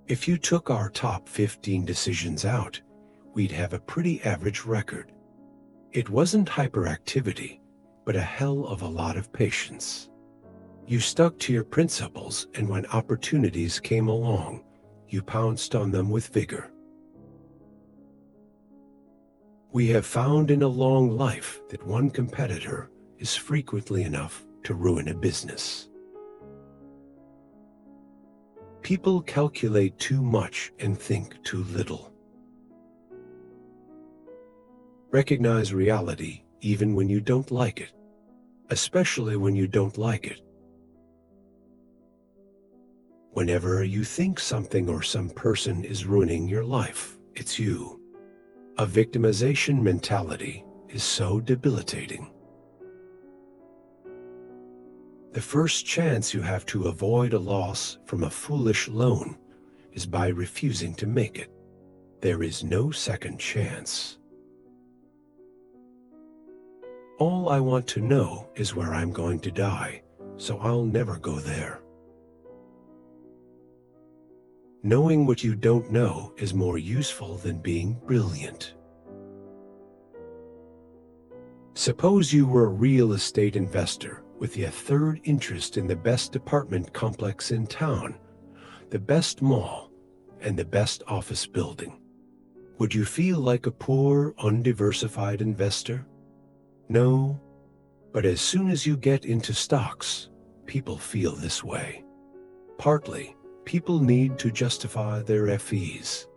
If you took our top 15 decisions out, we'd have a pretty average record. It wasn't hyperactivity, but a hell of a lot of patience. You stuck to your principles, and when opportunities came along, you pounced on them with vigor. We have found in a long life that one competitor is frequently enough to ruin a business. People calculate too much and think too little. Recognize reality even when you don't like it, especially when you don't like it. Whenever you think something or some person is ruining your life, it's you. A victimization mentality is so debilitating. The first chance you have to avoid a loss from a foolish loan is by refusing to make it. There is no second chance. All I want to know is where I'm going to die, so I'll never go there. Knowing what you don't know is more useful than being brilliant. Suppose you were a real estate investor with a third interest in the best apartment complex in town, the best mall, and the best office building. Would you feel like a poor, undiversified investor? No, but as soon as you get into stocks, people feel this way. Partly, people need to justify their fees.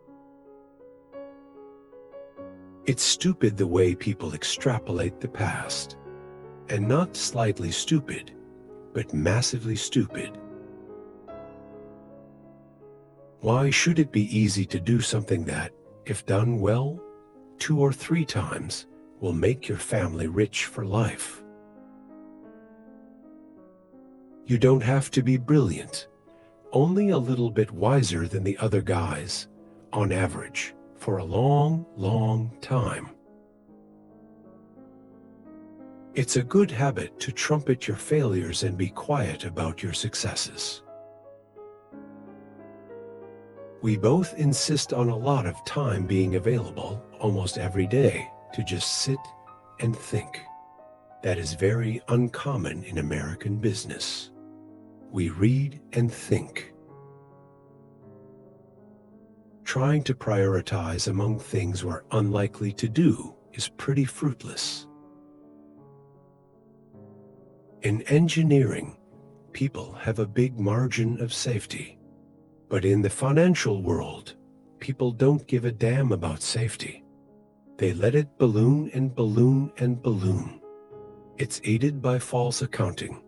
It's stupid the way people extrapolate the past. And not slightly stupid, but massively stupid. Why should it be easy to do something that, if done well, 2 or 3 times, will make your family rich for life? You don't have to be brilliant, only a little bit wiser than the other guys, on average, for a long, long time. It's a good habit to trumpet your failures and be quiet about your successes. We both insist on a lot of time being available almost every day to just sit and think. That is very uncommon in American business. We read and think. Trying to prioritize among things we're unlikely to do is pretty fruitless. In engineering, people have a big margin of safety. But in the financial world, people don't give a damn about safety. They let it balloon and balloon and balloon. It's aided by false accounting.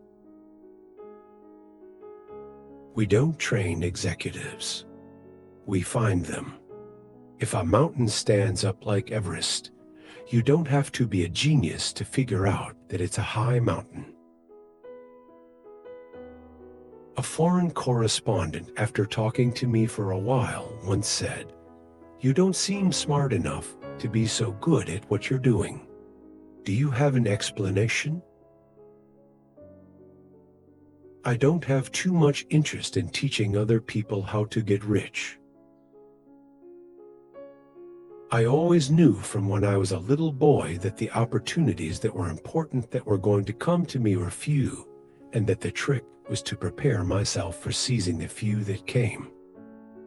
We don't train executives. We find them. If a mountain stands up like Everest, you don't have to be a genius to figure out that it's a high mountain. A foreign correspondent, after talking to me for a while, once said, "You don't seem smart enough to be so good at what you're doing. Do you have an explanation?" I don't have too much interest in teaching other people how to get rich. I always knew from when I was a little boy that the opportunities that were important that were going to come to me were few, and that the trick was to prepare myself for seizing the few that came.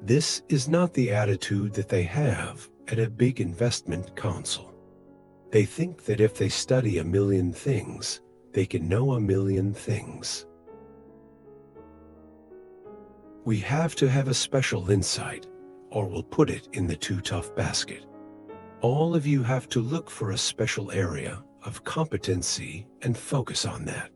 This is not the attitude that they have at a big investment council. They think that if they study a million things, they can know a million things. We have to have a special insight, or we'll put it in the too tough basket. All of you have to look for a special area of competency and focus on that.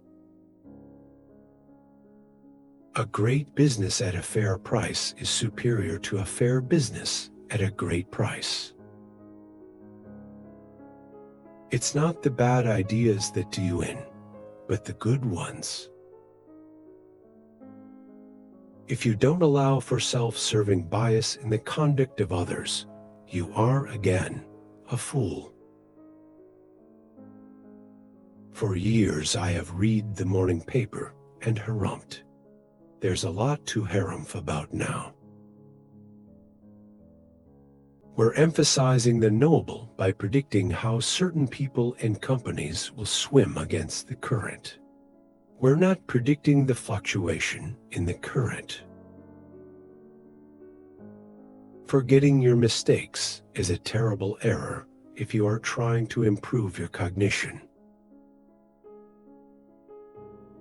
A great business at a fair price is superior to a fair business at a great price. It's not the bad ideas that do you in, but the good ones. If you don't allow for self-serving bias in the conduct of others, you are, again, a fool. For years I have read the morning paper and harumphed. There's a lot to harumph about now. We're emphasizing the noble by predicting how certain people and companies will swim against the current. We're not predicting the fluctuation in the current. Forgetting your mistakes is a terrible error if you are trying to improve your cognition.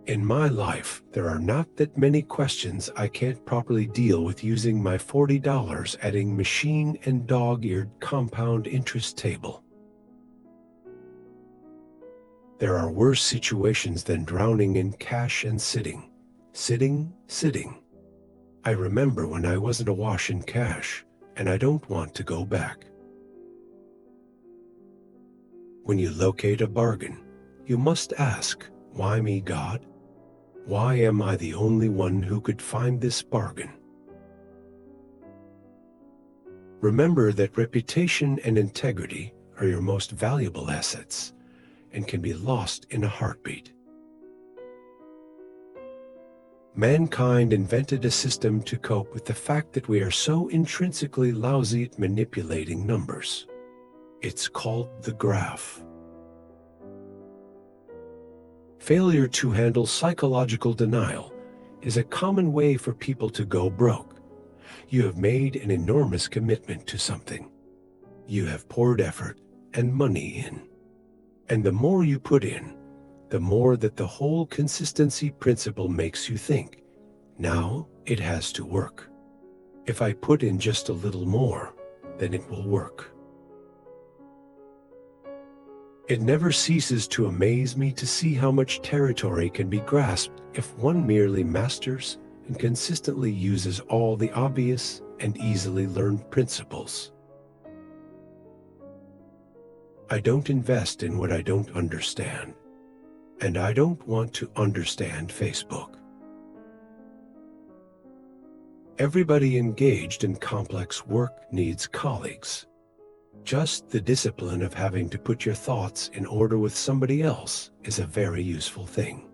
In my life, there are not that many questions I can't properly deal with using my $40 adding machine and dog-eared compound interest table. There are worse situations than drowning in cash and sitting. Sitting. I remember when I wasn't awash in cash, and I don't want to go back. When you locate a bargain, you must ask, why me, God? Why am I the only one who could find this bargain? Remember that reputation and integrity are your most valuable assets and can be lost in a heartbeat. Mankind invented a system to cope with the fact that we are so intrinsically lousy at manipulating numbers. It's called the graph. Failure to handle psychological denial is a common way for people to go broke. You have made an enormous commitment to something. You have poured effort and money in. And the more you put in, the more that the whole consistency principle makes you think, now it has to work. If I put in just a little more, then it will work. It never ceases to amaze me to see how much territory can be grasped if one merely masters and consistently uses all the obvious and easily learned principles. I don't invest in what I don't understand, and I don't want to understand Facebook. Everybody engaged in complex work needs colleagues. Just the discipline of having to put your thoughts in order with somebody else is a very useful thing.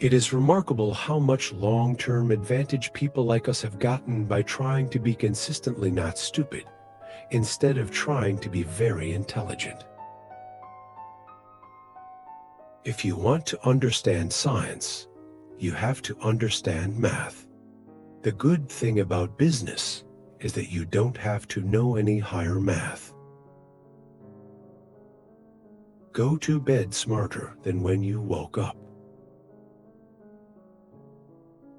It is remarkable how much long-term advantage people like us have gotten by trying to be consistently not stupid, instead of trying to be very intelligent. If you want to understand science, you have to understand math. The good thing about business is that you don't have to know any higher math. Go to bed smarter than when you woke up.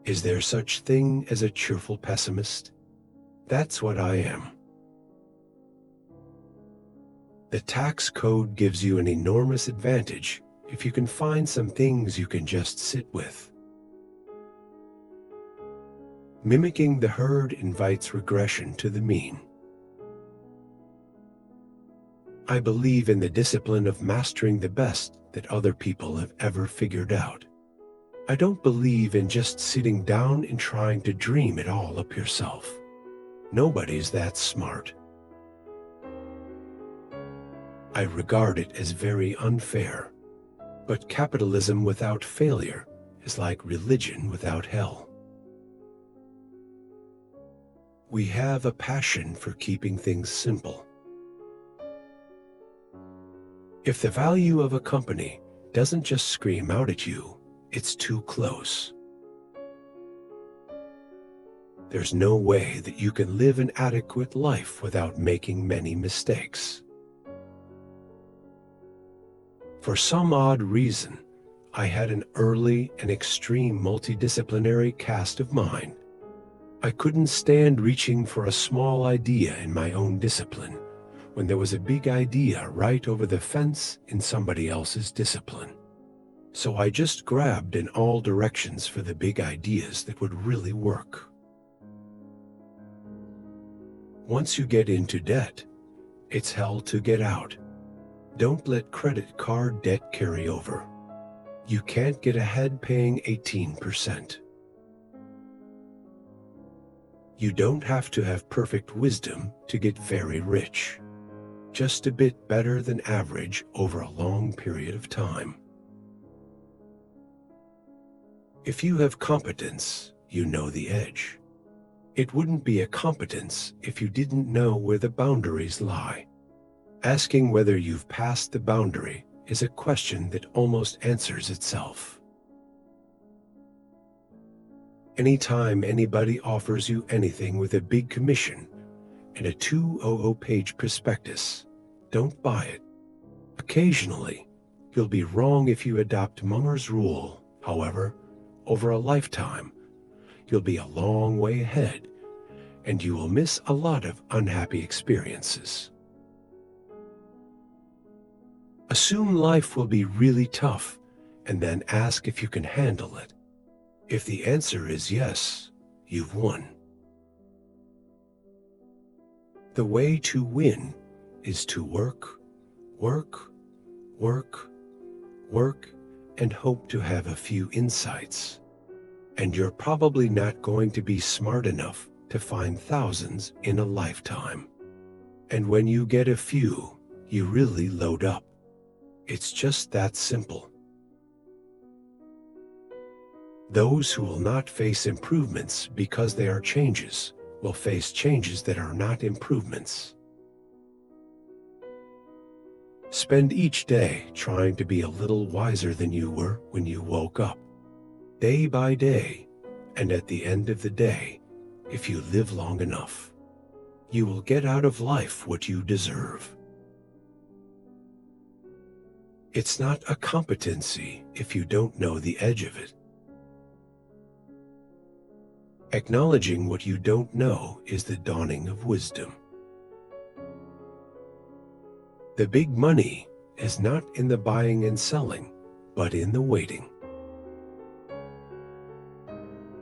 Is there such thing as a cheerful pessimist? That's what I am. The tax code gives you an enormous advantage if you can find some things you can just sit with. Mimicking the herd invites regression to the mean. I believe in the discipline of mastering the best that other people have ever figured out. I don't believe in just sitting down and trying to dream it all up yourself. Nobody's that smart. I regard it as very unfair, but capitalism without failure is like religion without hell. We have a passion for keeping things simple. If the value of a company doesn't just scream out at you, it's too close. There's no way that you can live an adequate life without making many mistakes. For some odd reason, I had an early and extreme multidisciplinary cast of mind. I couldn't stand reaching for a small idea in my own discipline when there was a big idea right over the fence in somebody else's discipline. So I just grabbed in all directions for the big ideas that would really work. Once you get into debt, it's hell to get out. Don't let credit card debt carry over. You can't get ahead paying 18%. You don't have to have perfect wisdom to get very rich. Just a bit better than average over a long period of time. If you have competence, you know the edge. It wouldn't be a competence if you didn't know where the boundaries lie. Asking whether you've passed the boundary is a question that almost answers itself. Anytime anybody offers you anything with a big commission and a 200-page prospectus, don't buy it. Occasionally, you'll be wrong if you adopt Munger's rule. However, over a lifetime, you'll be a long way ahead, and you will miss a lot of unhappy experiences. Assume life will be really tough, and then ask if you can handle it. If the answer is yes, you've won. The way to win is to work, work, work, work, and hope to have a few insights. And you're probably not going to be smart enough to find thousands in a lifetime. And when you get a few, you really load up. It's just that simple. Those who will not face improvements because they are changes will face changes that are not improvements. Spend each day trying to be a little wiser than you were when you woke up, day by day, and at the end of the day, if you live long enough, you will get out of life what you deserve. It's not a competency if you don't know the edge of it. Acknowledging what you don't know is the dawning of wisdom. The big money is not in the buying and selling, but in the waiting.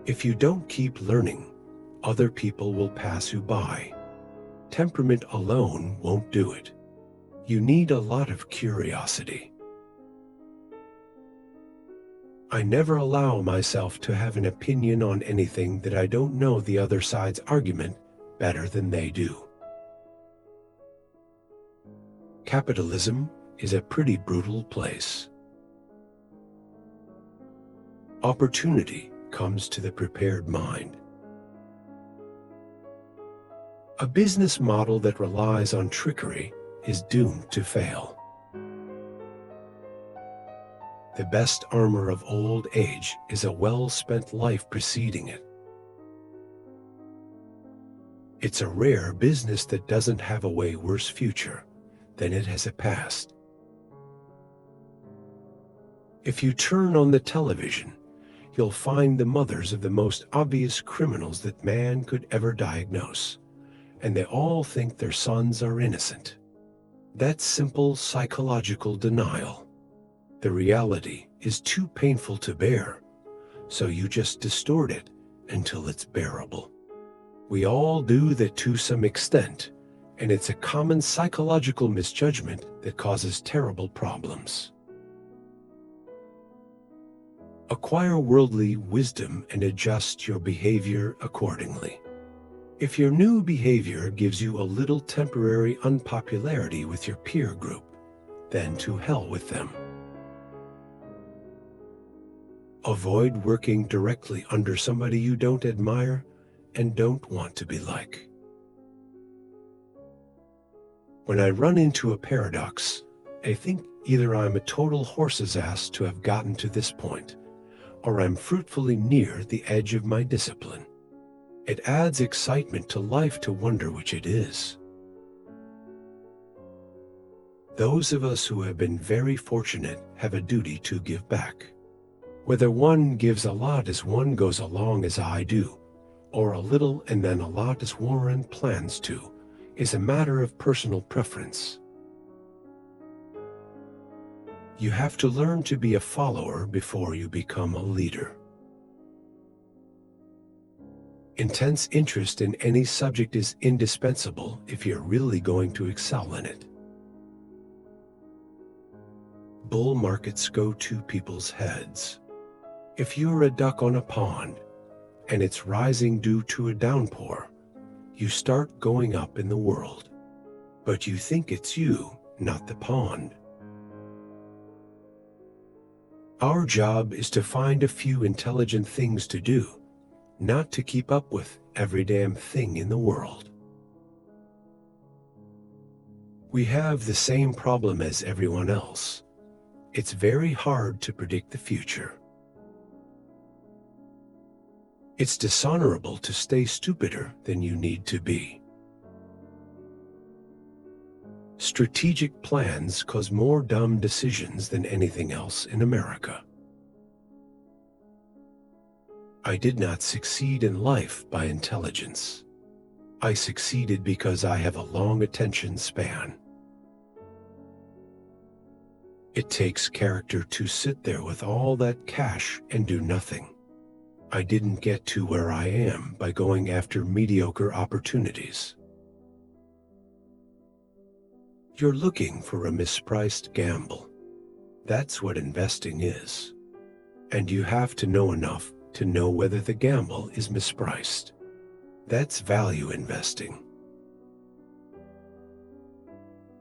If you don't keep learning, other people will pass you by. Temperament alone won't do it. You need a lot of curiosity. I never allow myself to have an opinion on anything that I don't know the other side's argument better than they do. Capitalism is a pretty brutal place. Opportunity comes to the prepared mind. A business model that relies on trickery is doomed to fail. The best armor of old age is a well-spent life preceding it. It's a rare business that doesn't have a way worse future than it has a past. If you turn on the television, you'll find the mothers of the most obvious criminals that man could ever diagnose, and they all think their sons are innocent. That's simple psychological denial. The reality is too painful to bear, so you just distort it until it's bearable. We all do that to some extent, and it's a common psychological misjudgment that causes terrible problems. Acquire worldly wisdom and adjust your behavior accordingly. If your new behavior gives you a little temporary unpopularity with your peer group, then to hell with them. Avoid working directly under somebody you don't admire and don't want to be like. When I run into a paradox, I think either I'm a total horse's ass to have gotten to this point, or I'm fruitfully near the edge of my discipline. It adds excitement to life to wonder which it is. Those of us who have been very fortunate have a duty to give back. Whether one gives a lot as one goes along as I do, or a little and then a lot as Warren plans to, is a matter of personal preference. You have to learn to be a follower before you become a leader. Intense interest in any subject is indispensable if you're really going to excel in it. Bull markets go to people's heads. If you're a duck on a pond, and it's rising due to a downpour, you start going up in the world. But you think it's you, not the pond. Our job is to find a few intelligent things to do, not to keep up with every damn thing in the world. We have the same problem as everyone else. It's very hard to predict the future. It's dishonorable to stay stupider than you need to be. Strategic plans cause more dumb decisions than anything else in America. I did not succeed in life by intelligence. I succeeded because I have a long attention span. It takes character to sit there with all that cash and do nothing. I didn't get to where I am by going after mediocre opportunities. You're looking for a mispriced gamble. That's what investing is. And you have to know enough to know whether the gamble is mispriced. That's value investing.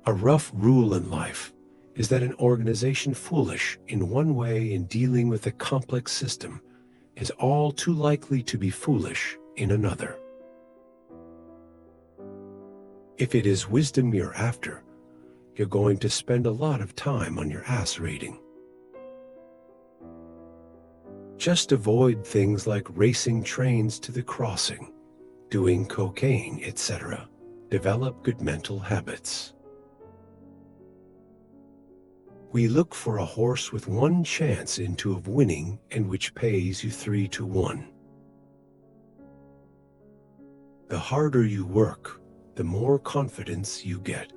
A rough rule in life is that an organization foolish in one way in dealing with a complex system is all too likely to be foolish in another. If it is wisdom you're after, you're going to spend a lot of time on your ass reading. Just avoid things like racing trains to the crossing, doing cocaine, etc. Develop good mental habits. We look for a horse with one chance into of winning and which pays you 3-1. The harder you work, the more confidence you get.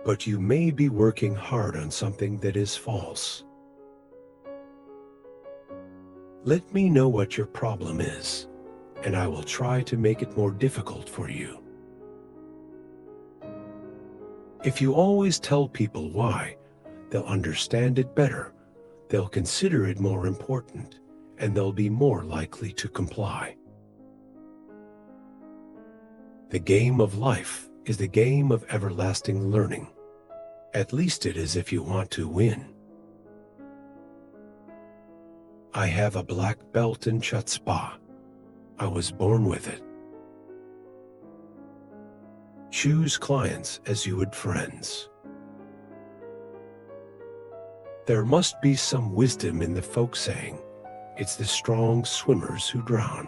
But you may be working hard on something that is false. Let me know what your problem is, and I will try to make it more difficult for you. If you always tell people why, they'll understand it better, they'll consider it more important, and they'll be more likely to comply. The game of life is the game of everlasting learning. At least it is if you want to win. I have a black belt in chutzpah. I was born with it. Choose clients as you would friends. There must be some wisdom in the folk saying, it's the strong swimmers who drown.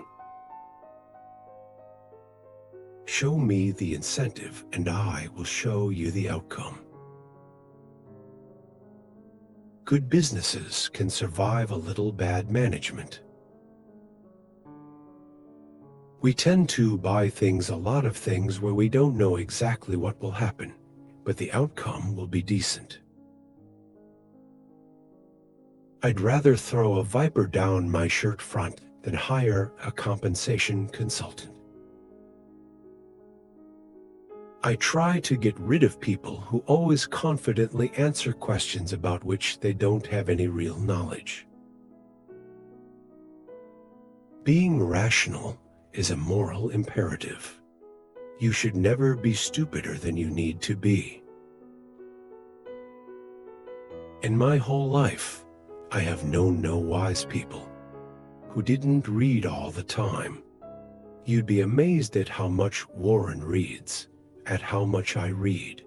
Show me the incentive and I will show you the outcome. Good businesses can survive a little bad management. We tend to buy a lot of things where we don't know exactly what will happen, but the outcome will be decent. I'd rather throw a viper down my shirt front than hire a compensation consultant. I try to get rid of people who always confidently answer questions about which they don't have any real knowledge. Being rational is a moral imperative. You should never be stupider than you need to be. In my whole life, I have known no wise people who didn't read all the time. You'd be amazed at how much Warren reads, at how much I read.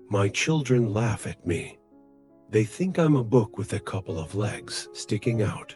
My children laugh at me. They think I'm a book with a couple of legs sticking out.